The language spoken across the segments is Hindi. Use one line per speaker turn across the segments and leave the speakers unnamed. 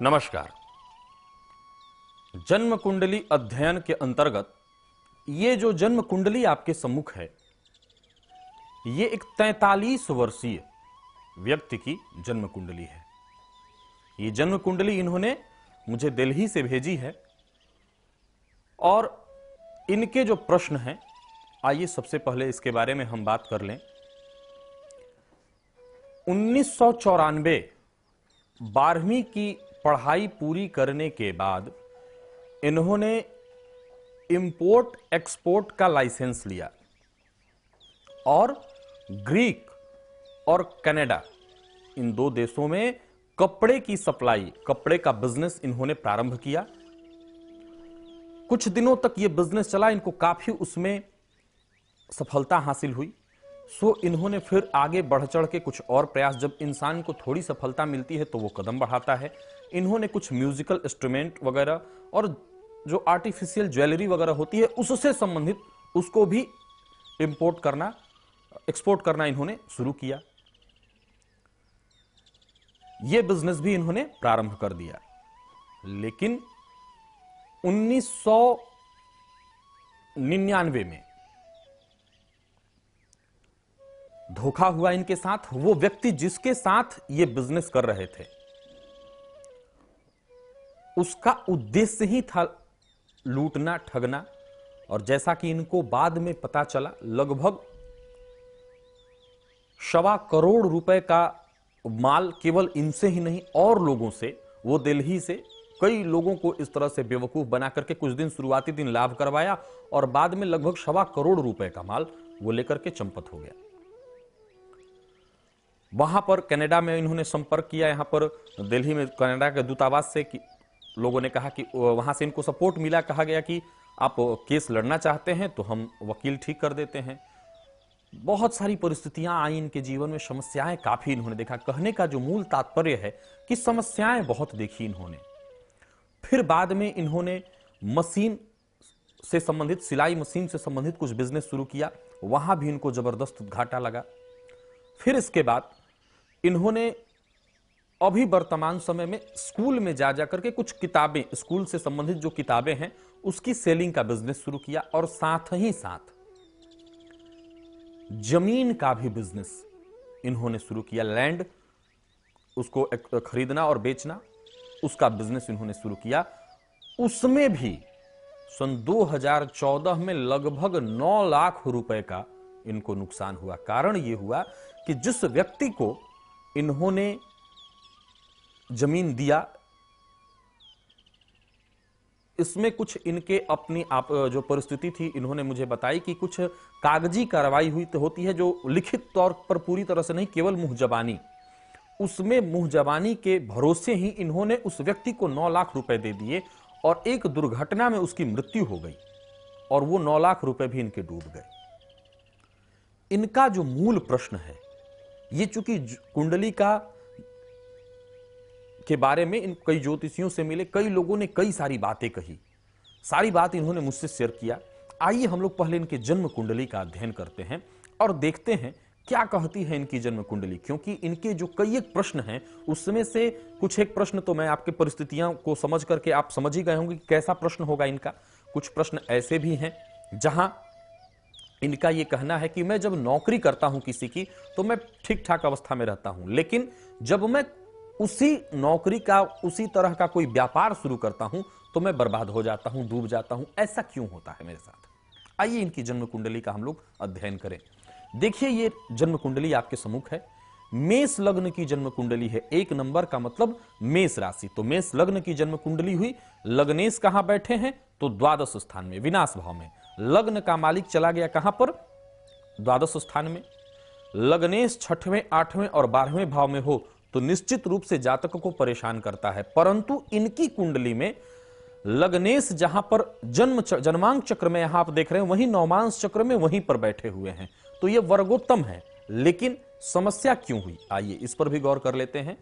नमस्कार। जन्म कुंडली अध्ययन के अंतर्गत ये जो जन्म कुंडली आपके सम्मुख है, ये एक 43 वर्षीय व्यक्ति की जन्म कुंडली है। ये जन्म कुंडली इन्होंने मुझे दिल्ली से भेजी है और इनके जो प्रश्न हैं, आइए सबसे पहले इसके बारे में हम बात कर लें। 1994 12वीं की पढ़ाई पूरी करने के बाद इन्होंने इंपोर्ट एक्सपोर्ट का लाइसेंस लिया और ग्रीक और कनाडा, इन दो देशों में कपड़े की सप्लाई, कपड़े का बिजनेस इन्होंने प्रारंभ किया। कुछ दिनों तक यह बिजनेस चला, इनको काफी उसमें सफलता हासिल हुई। सो इन्होंने फिर आगे बढ़ चढ़ के कुछ और प्रयास, जब इंसान को थोड़ी सफलता मिलती है तो वो कदम बढ़ाता है। इन्होंने कुछ म्यूजिकल इंस्ट्रूमेंट वगैरह और जो आर्टिफिशियल ज्वेलरी वगैरह होती है उससे संबंधित, उसको भी इंपोर्ट करना, एक्सपोर्ट करना इन्होंने शुरू किया। यह बिजनेस भी इन्होंने प्रारंभ कर दिया। लेकिन 1999 में धोखा हुआ इनके साथ। वो व्यक्ति जिसके साथ ये बिजनेस कर रहे थे, उसका उद्देश्य ही था लूटना, ठगना। और जैसा कि इनको बाद में पता चला, लगभग 1.25 करोड़ रुपए का माल केवल इनसे ही नहीं और लोगों से, वो दिल्ली से कई लोगों को इस तरह से बेवकूफ बना करके कुछ दिन, शुरुआती दिन लाभ करवाया और बाद में लगभग 1.25 करोड़ रुपए का माल वो लेकर के चंपत हो गया। वहां पर कनाडा में इन्होंने संपर्क किया। यहां पर दिल्ली में कनाडा के दूतावास से कि लोगों ने कहा कि वहां से इनको सपोर्ट मिला। कहा गया कि आप केस लड़ना चाहते हैं तो हम वकील ठीक कर देते हैं। बहुत सारी परिस्थितियां आई इनके जीवन में, समस्याएं काफी इन्होंने देखा। कहने का जो मूल तात्पर्य है कि समस्याएं बहुत देखी इन्होंने। फिर बाद में इन्होंने मशीन से संबंधित, सिलाई मशीन से संबंधित कुछ बिजनेस शुरू किया। वहां भी इनको जबरदस्त घाटा लगा। फिर इसके बाद इन्होंने अभी वर्तमान समय में स्कूल में जा जाकर के कुछ किताबें, स्कूल से संबंधित जो किताबें हैं उसकी सेलिंग का बिजनेस शुरू किया। और साथ ही साथ जमीन का भी बिजनेस इन्होंने शुरू किया। लैंड, उसको खरीदना और बेचना, उसका बिजनेस इन्होंने शुरू किया। उसमें भी सन 2014 में लगभग 9 लाख रुपए का इनको नुकसान हुआ। कारण यह हुआ कि जिस व्यक्ति को इन्होंने जमीन दिया, इसमें कुछ इनके अपनी आप जो परिस्थिति थी, इन्होंने मुझे बताई कि कुछ कागजी कार्रवाई हुई तो होती है, जो लिखित तौर पर पूरी तरह से नहीं, केवल मुंह जबानी। उसमें मुंह जबानी के भरोसे ही इन्होंने उस व्यक्ति को 9 लाख रुपए दे दिए और एक दुर्घटना में उसकी मृत्यु हो गई और वो 9 लाख रुपए भी इनके डूब गए। इनका जो मूल प्रश्न है, ये चूंकि कुंडली का के बारे में इन कई ज्योतिषियों से मिले, कई लोगों ने कई सारी बातें कही, सारी बात इन्होंने मुझसे शेयर किया। आइए हम लोग पहले इनके जन्म कुंडली का अध्ययन करते हैं और देखते हैं क्या कहती है इनकी जन्म कुंडली। क्योंकि इनके जो कई एक प्रश्न हैं, उसमें से कुछ एक प्रश्न तो मैं आपके परिस्थितियों को समझ करके आप समझ ही गए होंगे कि कैसा प्रश्न होगा इनका। कुछ प्रश्न ऐसे भी हैं जहां इनका यह कहना है कि मैं जब नौकरी करता हूं किसी की तो मैं ठीक ठाक अवस्था में रहता हूं, लेकिन जब मैं उसी नौकरी का, उसी तरह का कोई व्यापार शुरू करता हूं तो मैं बर्बाद हो जाता हूं, डूब जाता हूं। ऐसा क्यों होता है मेरे साथ? आइए इनकी जन्म कुंडली का हम लोग अध्ययन करें। देखिए, ये जन्म कुंडली आपके सम्मुख है। मेष लग्न की जन्म कुंडली है। 1 नंबर का मतलब मेष राशि। तो मेष लग्न की जन्म कुंडली हुई। लग्नेश कहां बैठे हैं? तो द्वादश स्थान में, विनाश भाव में। लग्न का मालिक चला गया कहां पर? द्वादश स्थान में। लग्नेश 6वें, 8वें और 12वें भाव में हो तो निश्चित रूप से जातक को परेशान करता है। परंतु इनकी कुंडली में लग्नेश जहां पर जन्मांक चक्र में, यहां आप देख रहे हैं, वहीं नवमांश चक्र में वहीं पर बैठे हुए हैं, तो यह वर्गोत्तम है। लेकिन समस्या क्यों हुई, आइए इस पर भी गौर कर लेते हैं।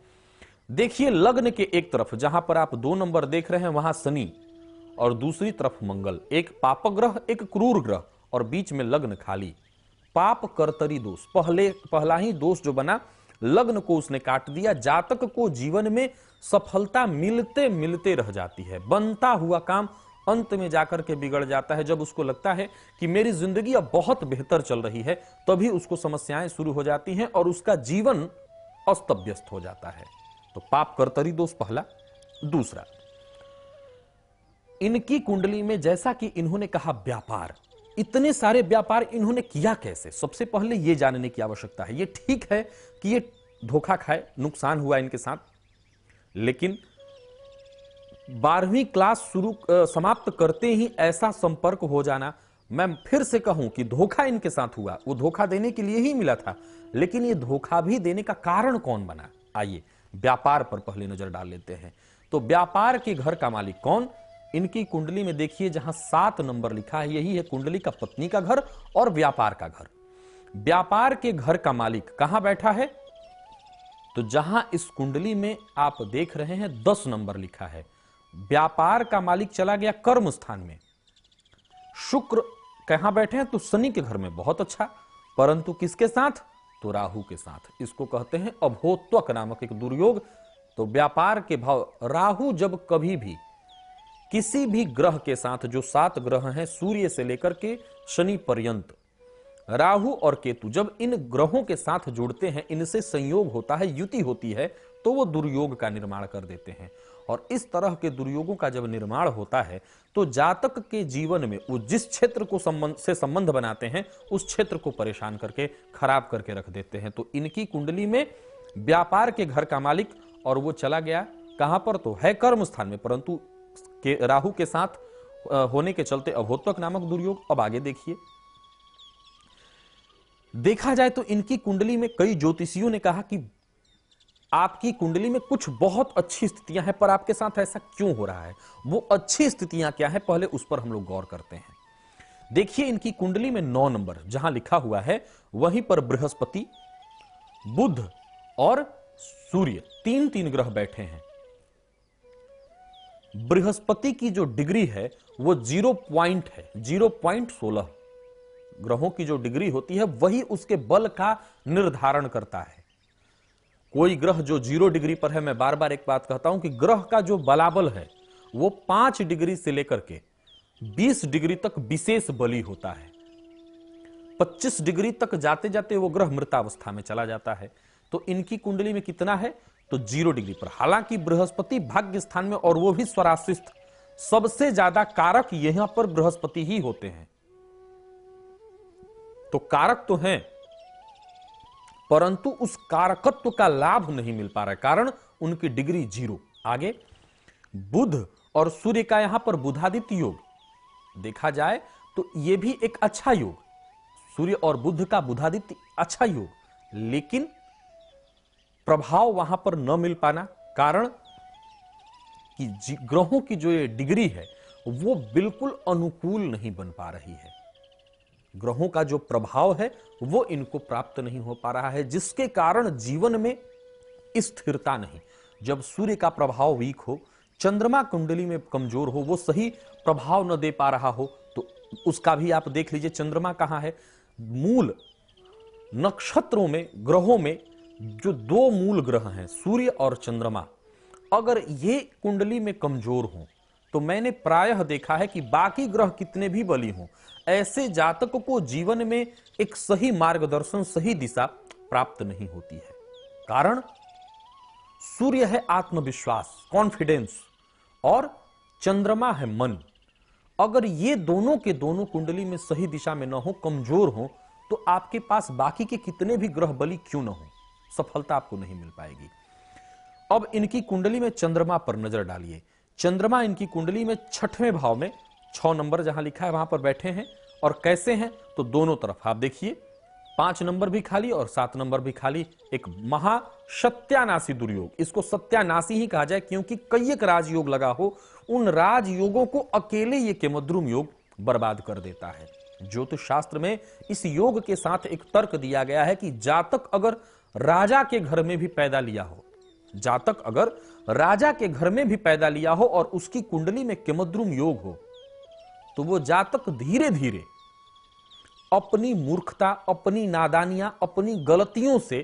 देखिए, लग्न के एक तरफ जहां पर आप 2 नंबर देख रहे हैं, वहां शनि और दूसरी तरफ मंगल, एक पाप ग्रह, एक क्रूर ग्रह, और बीच में लग्न खाली। पाप कर्तरी दोष, पहला ही दोष जो बना लग्न को उसने काट दिया। जातक को जीवन में सफलता मिलते मिलते रह जाती है, बनता हुआ काम अंत में जाकर के बिगड़ जाता है। जब उसको लगता है कि मेरी जिंदगी अब बहुत बेहतर चल रही है, तभी उसको समस्याएं शुरू हो जाती हैं और उसका जीवन अस्त व्यस्त हो जाता है। तो पाप कर्तरी दोष पहला। दूसरा, इनकी कुंडली में जैसा कि इन्होंने कहा व्यापार, इतने सारे व्यापार इन्होंने किया कैसे? सबसे पहले यह जानने की आवश्यकता है। यह ठीक है कि ये धोखा खाए, नुकसान हुआ इनके साथ, लेकिन 12वीं क्लास समाप्त करते ही ऐसा संपर्क हो जाना, मैं फिर से कहूं कि धोखा इनके साथ हुआ, वो धोखा देने के लिए ही मिला था, लेकिन ये धोखा भी देने का कारण कौन बना? आइए व्यापार पर पहले नजर डाल लेते हैं। तो व्यापार के घर का मालिक कौन? इनकी कुंडली में देखिए जहां 7 नंबर लिखा है, यही है कुंडली का पत्नी का घर और व्यापार का घर। व्यापार के घर का मालिक कहां बैठा है? तो जहां इस कुंडली में आप देख रहे हैं 10 नंबर लिखा है, व्यापार का मालिक चला गया कर्म स्थान में। शुक्र कहां बैठे हैं? तो शनि के घर में, बहुत अच्छा, परंतु किसके साथ? तो राहु के साथ। इसको कहते हैं अभोत्वक नामक एक दुर्योग। तो व्यापार के भाव, राहु जब कभी भी किसी भी ग्रह के साथ, जो 7 ग्रह हैं सूर्य से लेकर के शनि पर्यंत, राहु और केतु जब इन ग्रहों के साथ जुड़ते हैं, इनसे संयोग होता है, युति होती है, तो वो दुर्योग का निर्माण कर देते हैं। और इस तरह के दुर्योगों का जब निर्माण होता है तो जातक के जीवन में वो जिस क्षेत्र को संबंध बनाते हैं, उस क्षेत्र को परेशान करके खराब करके रख देते हैं। तो इनकी कुंडली में व्यापार के घर का मालिक, और वो चला गया कहां पर? तो है कर्म स्थान में, परंतु राहु के साथ होने के चलते अभोत्वक नामक दुर्योग। अब आगे देखिए, देखा जाए तो इनकी कुंडली में कई ज्योतिषियों ने कहा कि आपकी कुंडली में कुछ बहुत अच्छी स्थितियां हैं, पर आपके साथ ऐसा क्यों हो रहा है? वो अच्छी स्थितियां क्या है, पहले उस पर हम लोग गौर करते हैं। देखिए इनकी कुंडली में 9 नंबर जहां लिखा हुआ है, वहीं पर बृहस्पति, बुध और सूर्य 3 ग्रह बैठे हैं। बृहस्पति की जो डिग्री है वो 0 पॉइंट है, 0.16 ग्रहों की जो डिग्री होती है वही उसके बल का निर्धारण करता है। कोई ग्रह जो 0 डिग्री पर है, मैं बार बार एक बात कहता हूं कि ग्रह का जो बलाबल है वो 5 डिग्री से लेकर के 20 डिग्री तक विशेष बली होता है। 25 डिग्री तक जाते जाते वो ग्रह मृतावस्था में चला जाता है। तो इनकी कुंडली में कितना है? तो 0 डिग्री पर। हालांकि बृहस्पति भाग्य स्थान में, और वो भी स्वराशिस्थ, सबसे ज्यादा कारक यहां पर बृहस्पति ही होते हैं। तो कारक तो हैं, परंतु उस कारकत्व का लाभ नहीं मिल पा रहा है, कारण उनकी डिग्री 0। आगे बुध और सूर्य का यहां पर बुधादित्य योग देखा जाए तो यह भी एक अच्छा योग, सूर्य और बुध का बुधादित्य अच्छा योग, लेकिन प्रभाव वहां पर न मिल पाना, कारण कि ग्रहों की जो ये डिग्री है वो बिल्कुल अनुकूल नहीं बन पा रही है। ग्रहों का जो प्रभाव है वो इनको प्राप्त नहीं हो पा रहा है, जिसके कारण जीवन में स्थिरता नहीं। जब सूर्य का प्रभाव वीक हो, चंद्रमा कुंडली में कमजोर हो, वो सही प्रभाव न दे पा रहा हो, तो उसका भी आप देख लीजिए चंद्रमा कहां है। मूल नक्षत्रों में, ग्रहों में जो 2 मूल ग्रह हैं सूर्य और चंद्रमा, अगर ये कुंडली में कमजोर हों तो मैंने प्रायः देखा है कि बाकी ग्रह कितने भी बली हों, ऐसे जातक को जीवन में एक सही मार्गदर्शन, सही दिशा प्राप्त नहीं होती है। कारण सूर्य है आत्मविश्वास, कॉन्फिडेंस, और चंद्रमा है मन। अगर ये दोनों के दोनों कुंडली में सही दिशा में न हो, कमजोर हो, तो आपके पास बाकी के कितने भी ग्रह बली क्यों न हो, सफलता आपको नहीं मिल पाएगी। अब इनकी कुंडली में चंद्रमा पर नजर डालिए। चंद्रमा इनकी कुंडली में 6वें भाव में 6 नंबर जहां लिखा है वहां पर बैठे हैं। और कैसे हैं? तो दोनों तरफ आप देखिए, 5 नंबर भी खाली और 7 नंबर भी खाली। एक महा सत्यानाशी दुर्योग, इसको सत्यानाशी ही कहा जाए, क्योंकि कई एक राजयोग लगा हो, उन राजयोगों को अकेले ये केमद्रुम योग बर्बाद कर देता है। ज्योतिष शास्त्र में इस योग के साथ एक तर्क दिया गया है कि जातक अगर राजा के घर में भी पैदा लिया हो, जातक अगर राजा के घर में भी पैदा लिया हो और उसकी कुंडली में केमद्रुम योग हो, तो वो जातक धीरे धीरे अपनी मूर्खता, अपनी नादानियां, अपनी गलतियों से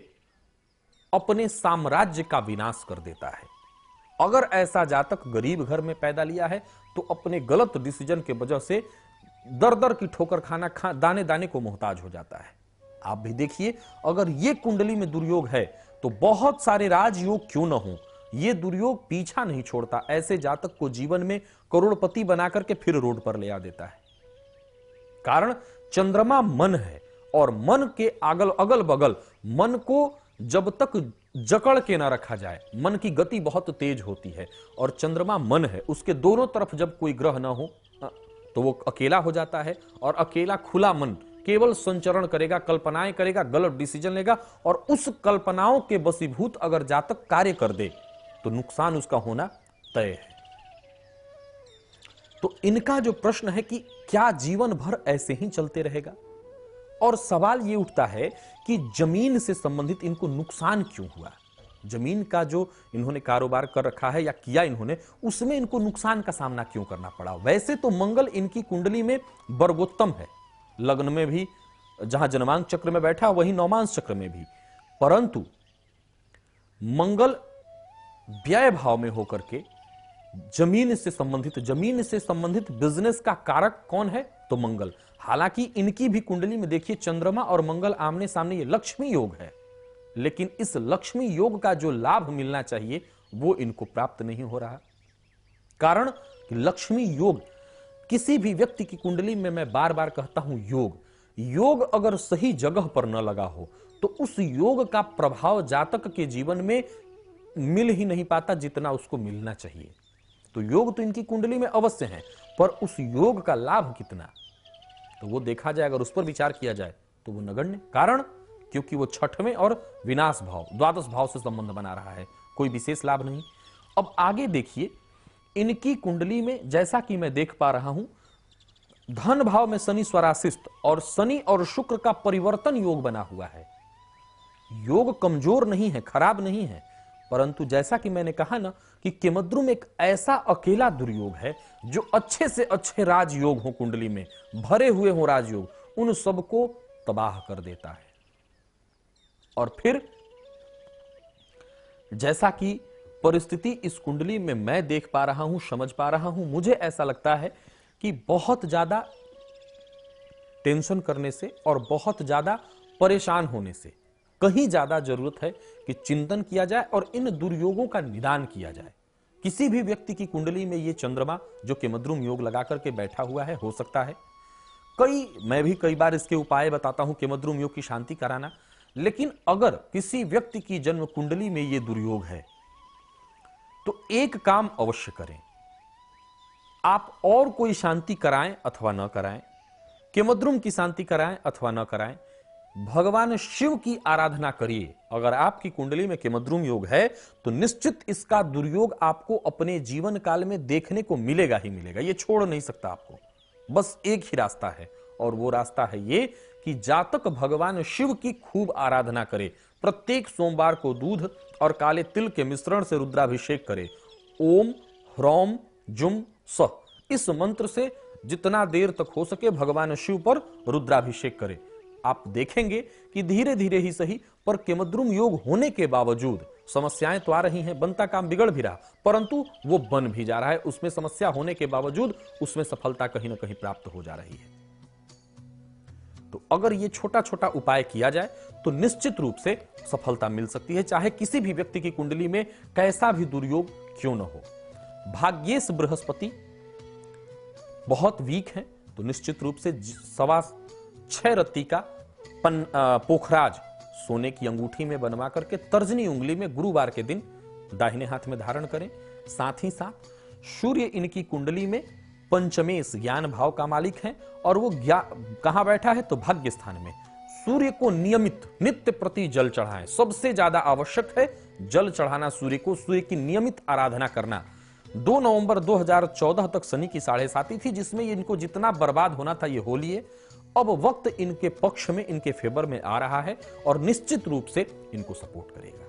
अपने साम्राज्य का विनाश कर देता है। अगर ऐसा जातक गरीब घर में पैदा लिया है तो अपने गलत डिसीजन के वजह से दर दर की ठोकर खाना दाने दाने को मोहताज हो जाता है। आप भी देखिए, अगर ये कुंडली में दुर्योग है तो बहुत सारे राजयोग क्यों न हो, ये दुर्योग पीछा नहीं छोड़ता। ऐसे जातक को जीवन में करोड़पति बनाकर के फिर रोड पर ले आ देता है। कारण चंद्रमा मन है और मन के अगल बगल मन को जब तक जकड़ के ना रखा जाए, मन की गति बहुत तेज होती है और चंद्रमा मन है, उसके दोनों तरफ जब कोई ग्रह ना हो तो वो अकेला हो जाता है और अकेला खुला मन केवल संचरण करेगा, कल्पनाएं करेगा, गलत डिसीजन लेगा और उस कल्पनाओं के वशीभूत अगर जातक कार्य कर दे तो नुकसान उसका होना तय है। तो इनका जो प्रश्न है कि क्या जीवन भर ऐसे ही चलते रहेगा, और सवाल यह उठता है कि जमीन से संबंधित इनको नुकसान क्यों हुआ। जमीन का जो इन्होंने कारोबार कर रखा है या किया इन्होंने, उसमें इनको नुकसान का सामना क्यों करना पड़ा। वैसे तो मंगल इनकी कुंडली में वर्गोत्तम है, लग्न में भी जहां जन्मांक चक्र में बैठा वहीं नौमांश चक्र में भी, परंतु मंगल व्यय भाव में होकर के जमीन से संबंधित बिजनेस का कारक कौन है, तो मंगल। हालांकि इनकी भी कुंडली में देखिए चंद्रमा और मंगल आमने सामने, ये लक्ष्मी योग है, लेकिन इस लक्ष्मी योग का जो लाभ मिलना चाहिए वो इनको प्राप्त नहीं हो रहा। कारण कि लक्ष्मी योग किसी भी व्यक्ति की कुंडली में, मैं बार बार कहता हूं, योग अगर सही जगह पर न लगा हो तो उस योग का प्रभाव जातक के जीवन में मिल ही नहीं पाता जितना उसको मिलना चाहिए। तो योग तो इनकी कुंडली में अवश्य है, पर उस योग का लाभ कितना, तो वो देखा जाए, अगर उस पर विचार किया जाए तो वो नगण्य। कारण क्योंकि वो छठवें और विनाश भाव, द्वादश भाव से संबंध बना रहा है, कोई विशेष लाभ नहीं। अब आगे देखिए, इनकी कुंडली में जैसा कि मैं देख पा रहा हूं, धन भाव में शनि स्वराशिष्ट और शनि और शुक्र का परिवर्तन योग बना हुआ है। योग कमजोर नहीं है, खराब नहीं है, परंतु जैसा कि मैंने कहा ना कि केमद्रुम एक ऐसा अकेला दुर्योग है जो अच्छे से अच्छे राजयोग हो, कुंडली में भरे हुए हो राजयोग, उन सबको तबाह कर देता है। और फिर जैसा कि परिस्थिति इस कुंडली में मैं देख पा रहा हूं, समझ पा रहा हूं, मुझे ऐसा लगता है कि बहुत ज्यादा टेंशन करने से और बहुत ज्यादा परेशान होने से कहीं ज्यादा जरूरत है कि चिंतन किया जाए और इन दुर्योगों का निदान किया जाए। किसी भी व्यक्ति की कुंडली में ये चंद्रमा जो केमद्रुम योग लगा करके बैठा हुआ है, हो सकता है मैं भी कई बार इसके उपाय बताता हूं, केमद्रुम योग की शांति कराना। लेकिन अगर किसी व्यक्ति की जन्म कुंडली में ये दुर्योग है तो एक काम अवश्य करें, आप और कोई शांति कराएं अथवा न कराएं, केमद्रुम की शांति कराएं अथवा न कराएं, भगवान शिव की आराधना करिए। अगर आपकी कुंडली में केमद्रुम योग है तो निश्चित इसका दुर्योग आपको अपने जीवन काल में देखने को मिलेगा ही मिलेगा, ये छोड़ नहीं सकता आपको। बस एक ही रास्ता है और वो रास्ता है ये कि जातक भगवान शिव की खूब आराधना करे, प्रत्येक सोमवार को दूध और काले तिल के मिश्रण से रुद्राभिषेक करे। ओम ह्रौम जुम सह, इस मंत्र से जितना देर तक हो सके भगवान शिव पर रुद्राभिषेक करे। आप देखेंगे कि धीरे धीरे ही सही, पर केमद्रुम योग होने के बावजूद समस्याएं तो आ रही हैं, बनता काम बिगड़ भी रहा, परंतु वो बन भी जा रहा है, उसमें समस्या होने के बावजूद उसमें सफलता कहीं ना कहीं प्राप्त हो जा रही है। तो अगर ये छोटा छोटा उपाय किया जाए तो निश्चित रूप से सफलता मिल सकती है, चाहे किसी भी व्यक्ति की कुंडली में कैसा भी दुर्योग क्यों न हो। भाग्येश बृहस्पति बहुत वीक है, तो निश्चित रूप से 6.25 रत्ती का पोखराज सोने की अंगूठी में बनवा करके तर्जनी उंगली में गुरुवार के दिन दाहिने हाथ में धारण करें। साथ ही साथ सूर्य इनकी कुंडली में पंचमेश ज्ञान भाव का मालिक है और वो कहां बैठा है, तो भाग्य स्थान में। सूर्य को नियमित नित्य प्रति जल चढ़ाएं, सबसे ज्यादा आवश्यक है जल चढ़ाना सूर्य को, सूर्य की नियमित आराधना करना। 2 नवंबर 2014 तक शनि की 7.5 थी, जिसमें इनको जितना बर्बाद होना था ये हो लिए। अब वक्त इनके पक्ष में, इनके फेवर में आ रहा है और निश्चित रूप से इनको सपोर्ट करेगा।